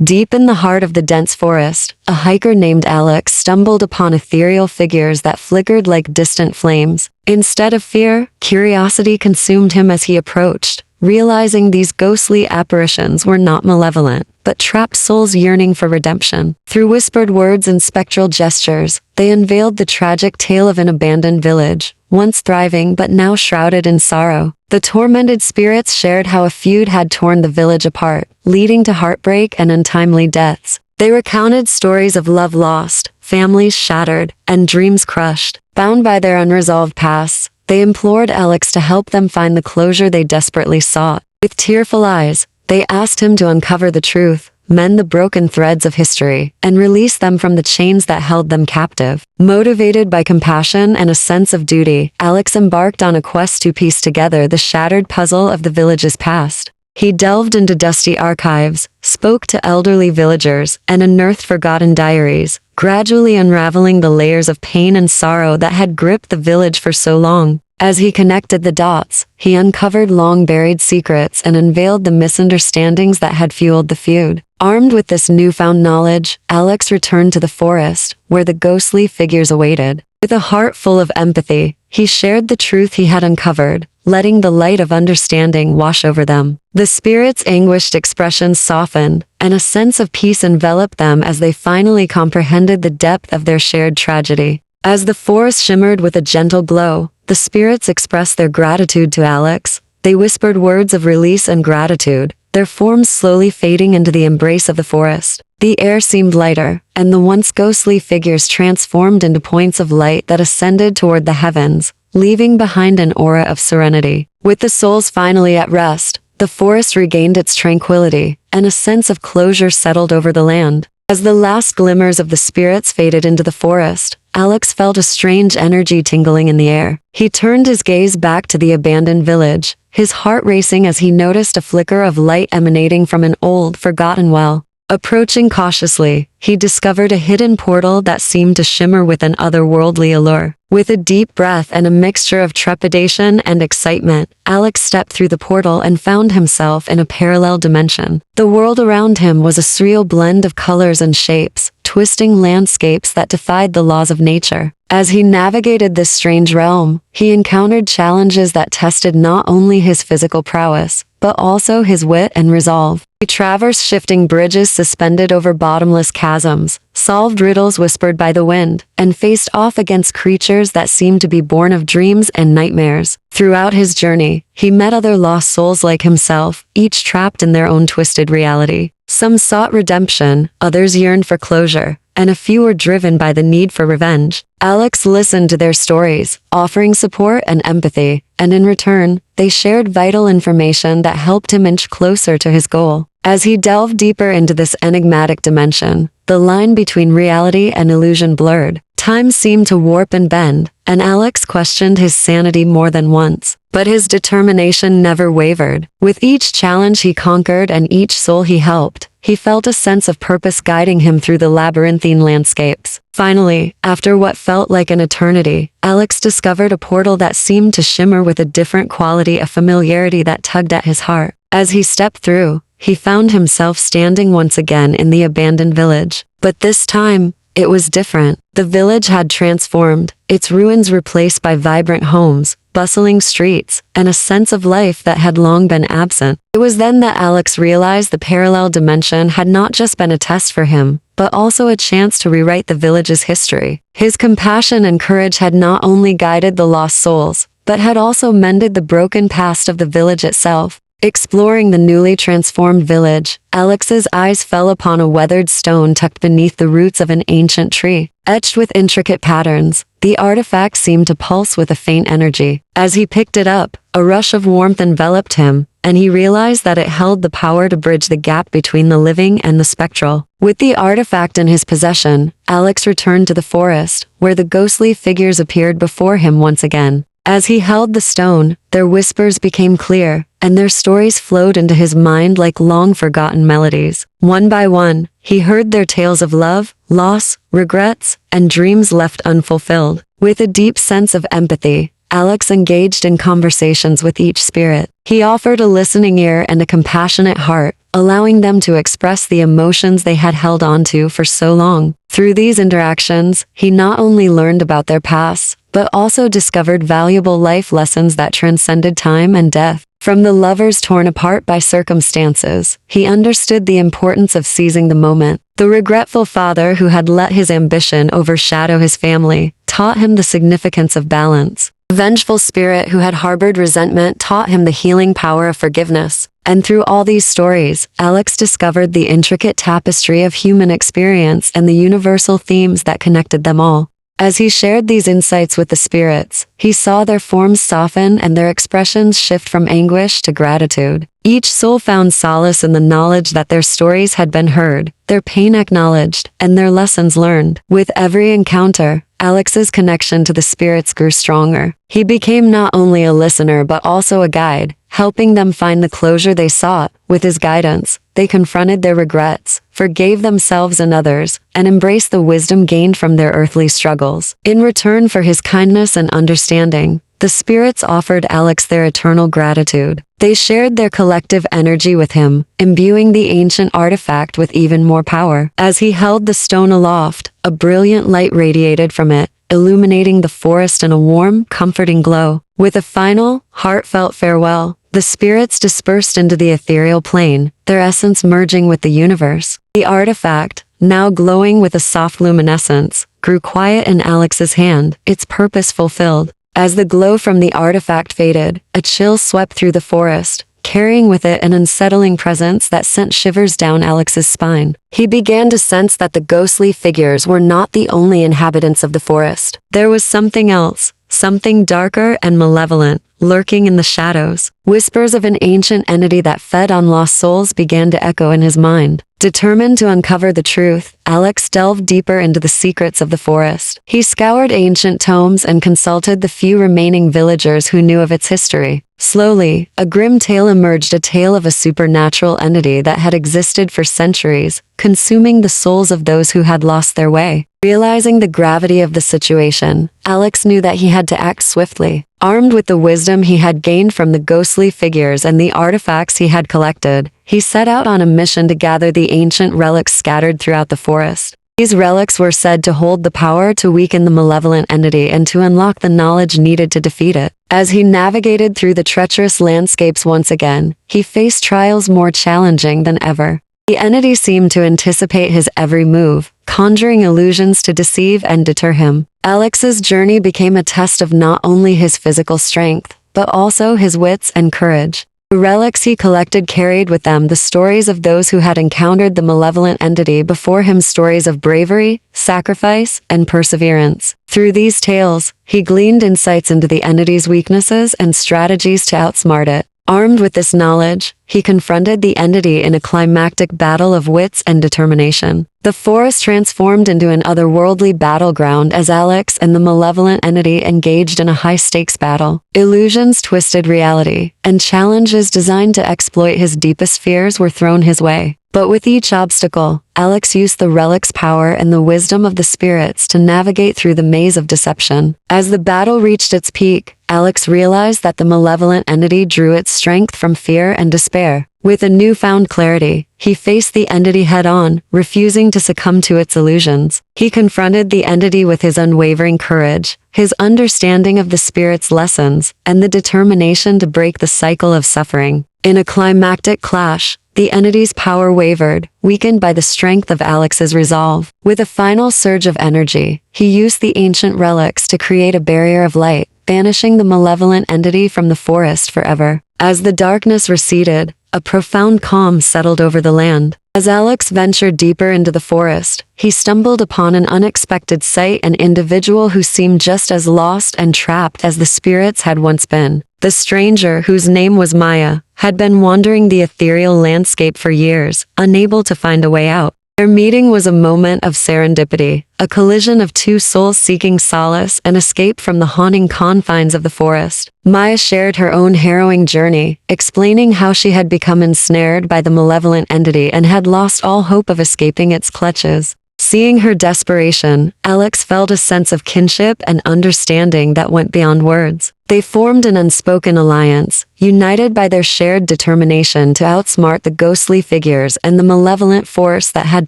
Deep in the heart of the dense forest, a hiker named Alex stumbled upon ethereal figures that flickered like distant flames. Instead of fear, curiosity consumed him as he approached, realizing these ghostly apparitions were not malevolent, but trapped souls yearning for redemption. Through whispered words and spectral gestures, they unveiled the tragic tale of an abandoned village, once thriving but now shrouded in sorrow. The tormented spirits shared how a feud had torn the village apart, leading to heartbreak and untimely deaths. They recounted stories of love lost, families shattered, and dreams crushed. Bound by their unresolved pasts, they implored Alex to help them find the closure they desperately sought. With tearful eyes, they asked him to uncover the truth, mend the broken threads of history, and release them from the chains that held them captive. Motivated by compassion and a sense of duty, Alex embarked on a quest to piece together the shattered puzzle of the village's past. He delved into dusty archives, spoke to elderly villagers, and unearthed forgotten diaries, gradually unraveling the layers of pain and sorrow that had gripped the village for so long. As he connected the dots, he uncovered long-buried secrets and unveiled the misunderstandings that had fueled the feud. Armed with this newfound knowledge, Alex returned to the forest, where the ghostly figures awaited. With a heart full of empathy, he shared the truth he had uncovered, letting the light of understanding wash over them. The spirits' anguished expressions softened, and a sense of peace enveloped them as they finally comprehended the depth of their shared tragedy. As the forest shimmered with a gentle glow, the spirits expressed their gratitude to Alex. They whispered words of release and gratitude, their forms slowly fading into the embrace of the forest. The air seemed lighter, and the once ghostly figures transformed into points of light that ascended toward the heavens, leaving behind an aura of serenity. With the souls finally at rest, the forest regained its tranquility, and a sense of closure settled over the land. As the last glimmers of the spirits faded into the forest, Alex felt a strange energy tingling in the air. He turned his gaze back to the abandoned village, his heart racing as he noticed a flicker of light emanating from an old, forgotten well. Approaching cautiously, he discovered a hidden portal that seemed to shimmer with an otherworldly allure. With a deep breath and a mixture of trepidation and excitement, Alex stepped through the portal and found himself in a parallel dimension. The world around him was a surreal blend of colors and shapes, twisting landscapes that defied the laws of nature. As he navigated this strange realm, he encountered challenges that tested not only his physical prowess, but also his wit and resolve. He traversed shifting bridges suspended over bottomless chasms, solved riddles whispered by the wind, and faced off against creatures that seemed to be born of dreams and nightmares. Throughout his journey, he met other lost souls like himself, each trapped in their own twisted reality. Some sought redemption, others yearned for closure, and a few were driven by the need for revenge. Alex listened to their stories, offering support and empathy, and in return, they shared vital information that helped him inch closer to his goal. As he delved deeper into this enigmatic dimension, the line between reality and illusion blurred. Time seemed to warp and bend, and Alex questioned his sanity more than once. But his determination never wavered. With each challenge he conquered and each soul he helped, he felt a sense of purpose guiding him through the labyrinthine landscapes. Finally, after what felt like an eternity, Alex discovered a portal that seemed to shimmer with a different quality of familiarity that tugged at his heart. As he stepped through, he found himself standing once again in the abandoned village. But this time, it was different. The village had transformed, its ruins replaced by vibrant homes, bustling streets, and a sense of life that had long been absent. It was then that Alex realized the parallel dimension had not just been a test for him, but also a chance to rewrite the village's history. His compassion and courage had not only guided the lost souls, but had also mended the broken past of the village itself. Exploring the newly transformed village, Alex's eyes fell upon a weathered stone tucked beneath the roots of an ancient tree. Etched with intricate patterns, the artifact seemed to pulse with a faint energy. As he picked it up, a rush of warmth enveloped him, and he realized that it held the power to bridge the gap between the living and the spectral. With the artifact in his possession, Alex returned to the forest, where the ghostly figures appeared before him once again. As he held the stone, their whispers became clear, and their stories flowed into his mind like long-forgotten melodies. One by one, he heard their tales of love, loss, regrets, and dreams left unfulfilled. With a deep sense of empathy, Alex engaged in conversations with each spirit. He offered a listening ear and a compassionate heart, allowing them to express the emotions they had held onto for so long. Through these interactions, he not only learned about their pasts, but also discovered valuable life lessons that transcended time and death. From the lovers torn apart by circumstances, he understood the importance of seizing the moment. The regretful father who had let his ambition overshadow his family taught him the significance of balance. The vengeful spirit who had harbored resentment taught him the healing power of forgiveness. And through all these stories, Alex discovered the intricate tapestry of human experience and the universal themes that connected them all. As he shared these insights with the spirits, he saw their forms soften and their expressions shift from anguish to gratitude. Each soul found solace in the knowledge that their stories had been heard, their pain acknowledged, and their lessons learned. With every encounter, Alex's connection to the spirits grew stronger. He became not only a listener but also a guide, helping them find the closure they sought. With his guidance, they confronted their regrets, forgave themselves and others, and embraced the wisdom gained from their earthly struggles. In return for his kindness and understanding, the spirits offered Alex their eternal gratitude. They shared their collective energy with him, imbuing the ancient artifact with even more power. As he held the stone aloft, a brilliant light radiated from it, illuminating the forest in a warm, comforting glow. With a final, heartfelt farewell, the spirits dispersed into the ethereal plane, their essence merging with the universe. The artifact, now glowing with a soft luminescence, grew quiet in Alex's hand, its purpose fulfilled. As the glow from the artifact faded, a chill swept through the forest, carrying with it an unsettling presence that sent shivers down Alex's spine. He began to sense that the ghostly figures were not the only inhabitants of the forest. There was something else, something darker and malevolent, lurking in the shadows. Whispers of an ancient entity that fed on lost souls began to echo in his mind. Determined to uncover the truth, Alex delved deeper into the secrets of the forest. He scoured ancient tomes and consulted the few remaining villagers who knew of its history. Slowly, a grim tale emerged, a tale of a supernatural entity that had existed for centuries, consuming the souls of those who had lost their way. Realizing the gravity of the situation, Alex knew that he had to act swiftly. Armed with the wisdom he had gained from the ghostly figures and the artifacts he had collected, he set out on a mission to gather the ancient relics scattered throughout the forest. These relics were said to hold the power to weaken the malevolent entity and to unlock the knowledge needed to defeat it. As he navigated through the treacherous landscapes once again, he faced trials more challenging than ever. The entity seemed to anticipate his every move, conjuring illusions to deceive and deter him. Alex's journey became a test of not only his physical strength, but also his wits and courage. The relics he collected carried with them the stories of those who had encountered the malevolent entity before him, stories of bravery, sacrifice, and perseverance. Through these tales, he gleaned insights into the entity's weaknesses and strategies to outsmart it. Armed with this knowledge, he confronted the entity in a climactic battle of wits and determination. The forest transformed into an otherworldly battleground as Alex and the malevolent entity engaged in a high-stakes battle. Illusions twisted reality, and challenges designed to exploit his deepest fears were thrown his way. But with each obstacle, Alex used the relic's power and the wisdom of the spirits to navigate through the maze of deception. As the battle reached its peak, Alex realized that the malevolent entity drew its strength from fear and despair. With a newfound clarity, he faced the entity head-on, refusing to succumb to its illusions. He confronted the entity with his unwavering courage, his understanding of the spirit's lessons, and the determination to break the cycle of suffering. In a climactic clash, the entity's power wavered, weakened by the strength of Alex's resolve. With a final surge of energy, he used the ancient relics to create a barrier of light, banishing the malevolent entity from the forest forever. As the darkness receded, a profound calm settled over the land. As Alex ventured deeper into the forest, he stumbled upon an unexpected sight, an individual who seemed just as lost and trapped as the spirits had once been. The stranger, whose name was Maya, had been wandering the ethereal landscape for years, unable to find a way out. Their meeting was a moment of serendipity, a collision of two souls seeking solace and escape from the haunting confines of the forest. Maya shared her own harrowing journey, explaining how she had become ensnared by the malevolent entity and had lost all hope of escaping its clutches. Seeing her desperation, Alex felt a sense of kinship and understanding that went beyond words. They formed an unspoken alliance, united by their shared determination to outsmart the ghostly figures and the malevolent force that had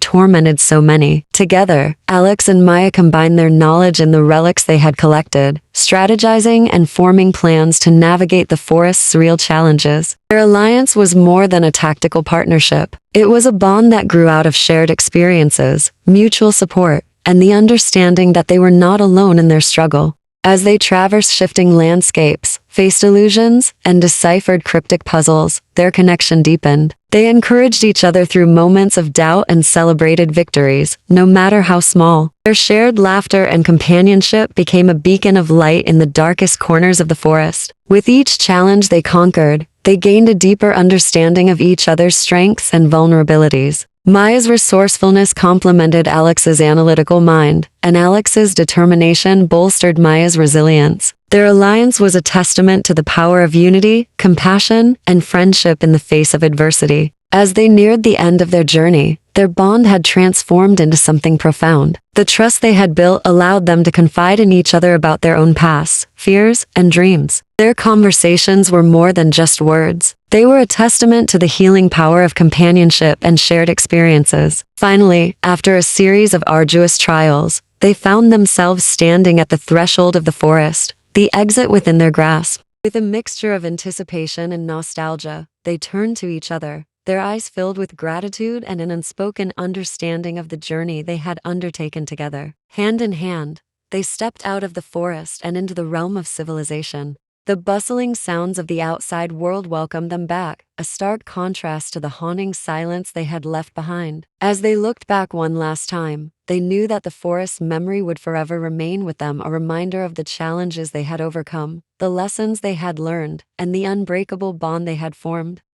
tormented so many. Together, Alex and Maya combined their knowledge in the relics they had collected, strategizing and forming plans to navigate the forest's real challenges. Their alliance was more than a tactical partnership. It was a bond that grew out of shared experiences, mutual support, and the understanding that they were not alone in their struggle. As they traversed shifting landscapes, faced illusions, and deciphered cryptic puzzles, their connection deepened. They encouraged each other through moments of doubt and celebrated victories, no matter how small. Their shared laughter and companionship became a beacon of light in the darkest corners of the forest. With each challenge they conquered, they gained a deeper understanding of each other's strengths and vulnerabilities. Maya's resourcefulness complemented Alex's analytical mind, and Alex's determination bolstered Maya's resilience. Their alliance was a testament to the power of unity, compassion, and friendship in the face of adversity. As they neared the end of their journey, their bond had transformed into something profound. The trust they had built allowed them to confide in each other about their own pasts, fears, and dreams. Their conversations were more than just words. They were a testament to the healing power of companionship and shared experiences. Finally, after a series of arduous trials, they found themselves standing at the threshold of the forest, the exit within their grasp. With a mixture of anticipation and nostalgia, they turned to each other, their eyes filled with gratitude and an unspoken understanding of the journey they had undertaken together. Hand in hand, they stepped out of the forest and into the realm of civilization. The bustling sounds of the outside world welcomed them back, a stark contrast to the haunting silence they had left behind. As they looked back one last time, they knew that the forest's memory would forever remain with them, a reminder of the challenges they had overcome, the lessons they had learned, and the unbreakable bond they had formed.